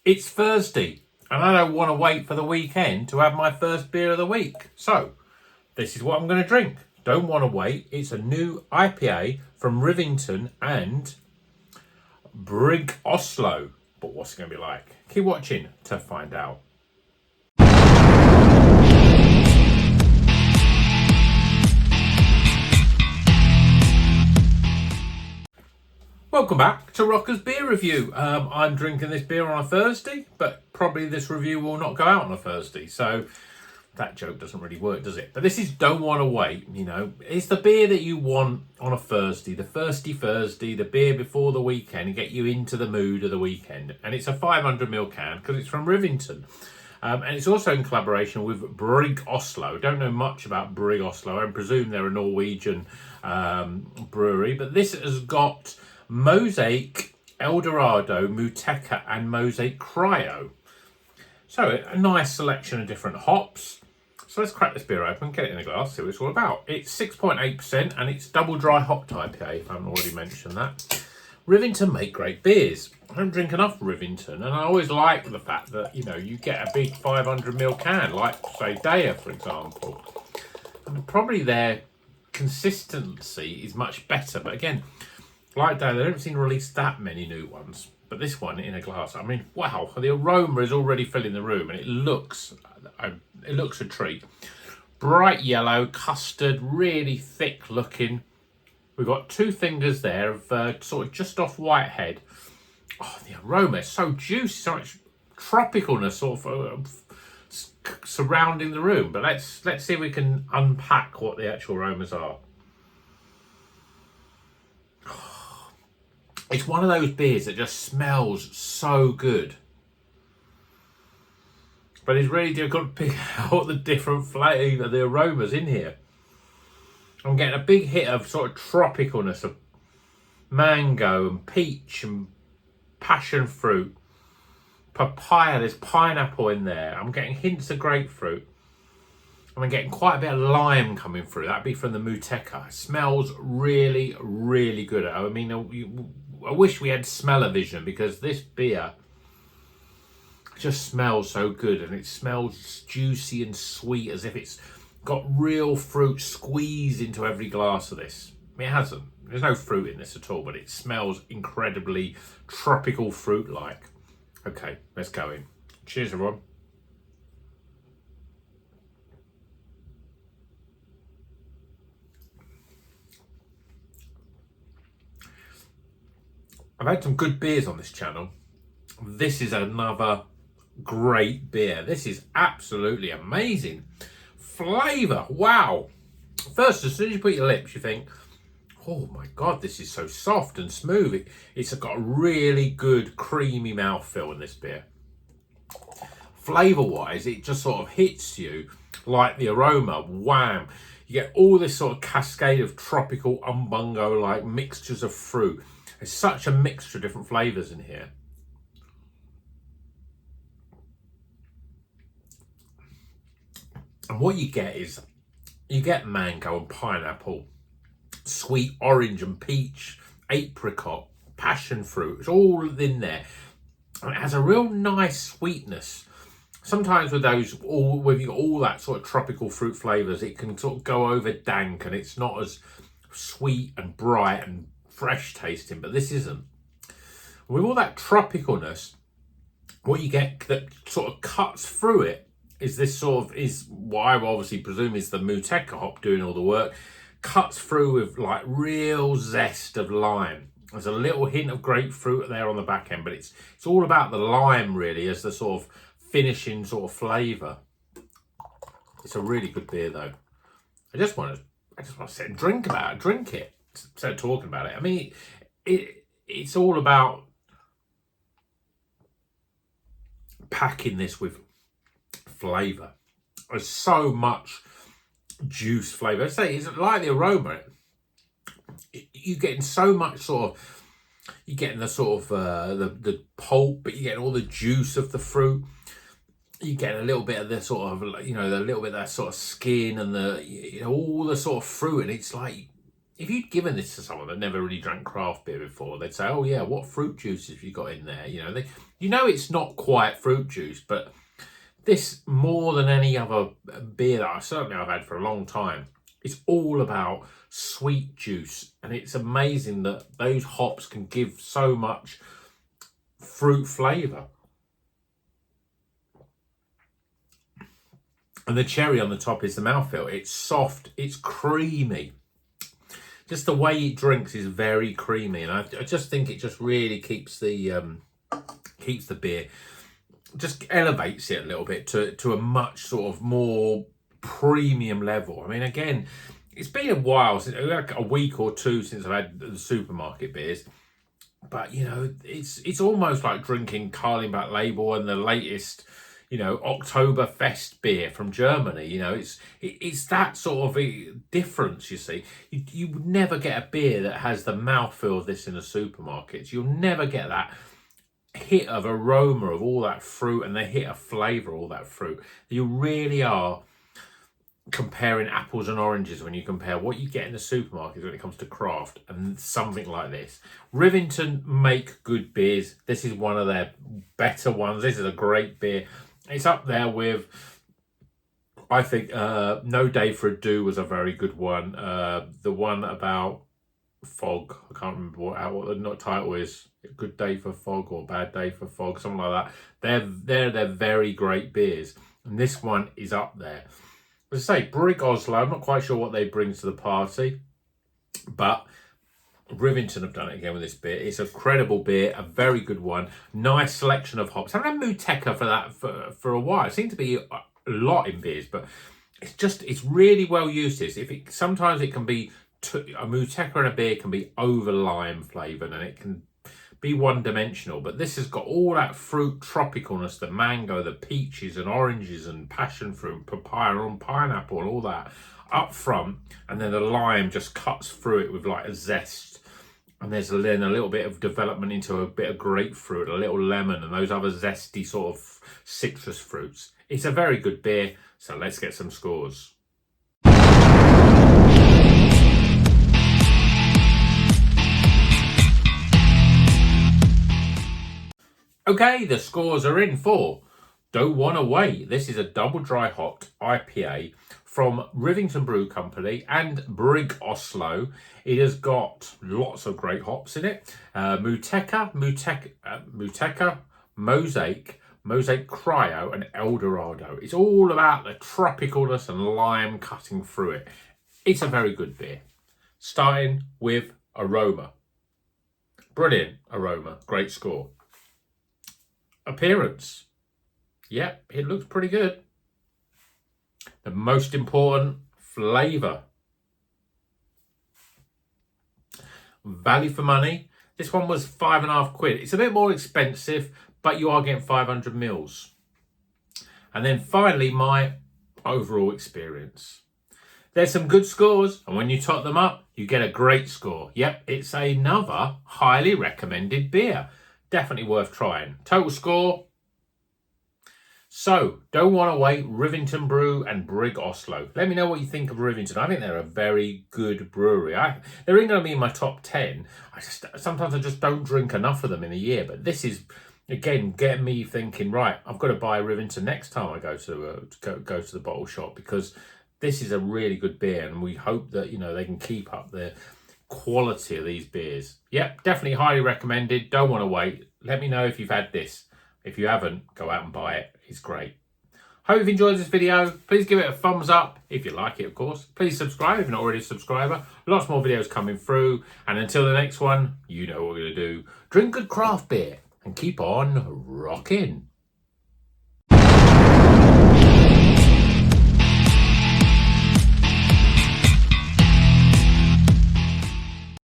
It's Thursday, and I don't want to wait for the weekend to have my first beer of the week. So, this is what I'm going to drink. Don't want to wait. It's a new IPA from Rivington and Brygg Oslo. But what's it going to be like? Keep watching to find out. Welcome back to Rocker's Beer Review. I'm drinking this beer on a Thursday, but probably this review will not go out on a Thursday, so that joke doesn't really work, does it? But this is Don't Want to Wait, you know. It's the beer that you want on a Thursday, the thirsty Thursday, the beer before the weekend, and get you into the mood of the weekend. And it's a 500ml can, because it's from Rivington. And it's also in collaboration with Brygg Oslo. Don't know much about Brygg Oslo. I presume they're a Norwegian brewery, but this has got Mosaic, Eldorado, Muteca and Mosaic Cryo. So a nice selection of different hops. So let's crack this beer open, get it in a glass, see what it's all about. It's 6.8% and it's double dry hopped IPA, if I haven't already mentioned that. Rivington make great beers. I don't drink enough Rivington, and I always like the fact that, you know, you get a big 500ml can, like, say, Daya, for example. And probably their consistency is much better, but again, like Daya, they don't seem to release that many new ones. But this one in a glass, I mean, wow, the aroma is already filling the room, and it looks a treat. Bright yellow, custard, really thick looking. We've got two fingers there of sort of just off white head. Oh, the aroma is so juicy, so much tropicalness sort of surrounding the room. But let's see if we can unpack what the actual aromas are. It's one of those beers that just smells so good. But it's really difficult to pick out the different flavour, the aromas in here. I'm getting a big hit of sort of tropicalness of mango and peach and passion fruit, papaya, there's pineapple in there. I'm getting hints of grapefruit. I'm getting quite a bit of lime coming through. That'd be from the Muteca. It smells really, really good. I mean, I wish we had smell-o-vision, because this beer just smells so good, and it smells juicy and sweet, as if it's got real fruit squeezed into every glass of this. It hasn't. There's no fruit in this at all, but it smells incredibly tropical fruit-like. Okay, let's go in. Cheers, everyone. I've had some good beers on this channel. This is another great beer. This is absolutely amazing. Flavour, wow. First, as soon as you put your lips, you think, oh my God, this is so soft and smooth. It's got a really good creamy mouthfeel in this beer. Flavour-wise, it just sort of hits you like the aroma, wham. You get all this sort of cascade of tropical umbungo-like mixtures of fruit. There's such a mixture of different flavours in here. And what you get is, you get mango and pineapple, sweet orange and peach, apricot, passion fruit. It's all in there. And it has a real nice sweetness. Sometimes with those, with all that sort of tropical fruit flavours, it can sort of go over dank, and it's not as sweet and bright and fresh tasting, but this isn't. With all that tropicalness, what you get that sort of cuts through it is this sort of, is what I obviously presume is the Muteca hop doing all the work, cuts through with like real zest of lime. There's a little hint of grapefruit there on the back end, but it's all about the lime really as the sort of finishing sort of flavour. It's a really good beer though. I just want to sit and drink it. Instead of talking about it. I mean, it's all about packing this with flavour. There's so much juice flavour. I say it's like the aroma. You're getting so much sort of, you're getting the sort of the pulp, but you're getting all the juice of the fruit. You get a little bit of the sort of, you know, the little bit of that sort of skin and the, you know, all the sort of fruit, and it's like, if you'd given this to someone that never really drank craft beer before, they'd say, "Oh yeah, what fruit juices have you got in there?" It's not quite fruit juice, but this, more than any other beer that I've had for a long time, it's all about sweet juice, and it's amazing that those hops can give so much fruit flavour. And the cherry on the top is the mouthfeel. It's soft, it's creamy. Just the way it drinks is very creamy, and I just think it just really keeps the beer, just elevates it a little bit to a much sort of more premium level. I mean, again, it's been a while, like a week or two since I've had the supermarket beers, but it's almost like drinking Carlingback Label and the latest Oktoberfest beer from Germany. It's that sort of a difference. You see, you would never get a beer that has the mouthfeel of this in the supermarkets. You'll never get that hit of aroma of all that fruit and the hit of flavour of all that fruit. You really are comparing apples and oranges when you compare what you get in the supermarket when it comes to craft and something like this. Rivington make good beers. This is one of their better ones. This is a great beer. It's up there with, I think, No Day for a Do was a very good one. The one about fog, I can't remember what the title is. Good Day for Fog or Bad Day for Fog, something like that. They're very great beers, and this one is up there. As I say, Brygg Oslo, I'm not quite sure what they bring to the party, but Rivington have done it again with this beer. It's a credible beer, a very good one. Nice selection of hops. I haven't had Muteca for that for a while. It seemed to be a lot in beers, but it's really well used. Sometimes it can be, a Muteca and a beer can be over lime flavoured, and it can be one-dimensional, but this has got all that fruit tropicalness, the mango, the peaches and oranges and passion fruit, papaya and pineapple and all that up front, and then the lime just cuts through it with like a zest, and there's then a little bit of development into a bit of grapefruit, a little lemon and those other zesty sort of citrus fruits. It's a very good beer, so let's get some scores. Okay, the scores are in for Don't Wanna Wait. This is a double dry hopped IPA from Rivington Brewing Company and Brygg Oslo. It has got lots of great hops in it. Muteca, Mosaic Cryo and Eldorado. It's all about the tropicalness and lime cutting through it. It's a very good beer. Starting with aroma. Brilliant aroma, great score. Appearance. Yep, it looks pretty good. The most important, flavour. Value for money. This one was £5.50. It's a bit more expensive, but you are getting 500 mils. And then finally, my overall experience. There's some good scores, and when you tot them up, you get a great score. Yep, it's another highly recommended beer. Definitely worth trying. Total score. So, Don't Wanna Wait, Rivington Brew and Brygg Oslo. Let me know what you think of Rivington. I think they're a very good brewery. They're going to be in my top 10. Sometimes I just don't drink enough of them in a year, but this is, again, getting me thinking, right, I've got to buy Rivington next time I go to the bottle shop, because this is a really good beer, and we hope that they can keep up the quality of these beers. Yep, definitely highly recommended. Don't Want to Wait. Let me know if you've had this. If you haven't, go out and buy it. It's great. Hope you've enjoyed this video. Please give it a thumbs up if you like it, of course. Please subscribe if you're not already a subscriber. Lots more videos coming through. And until the next one, you know what we're going to do. Drink good craft beer and keep on rocking.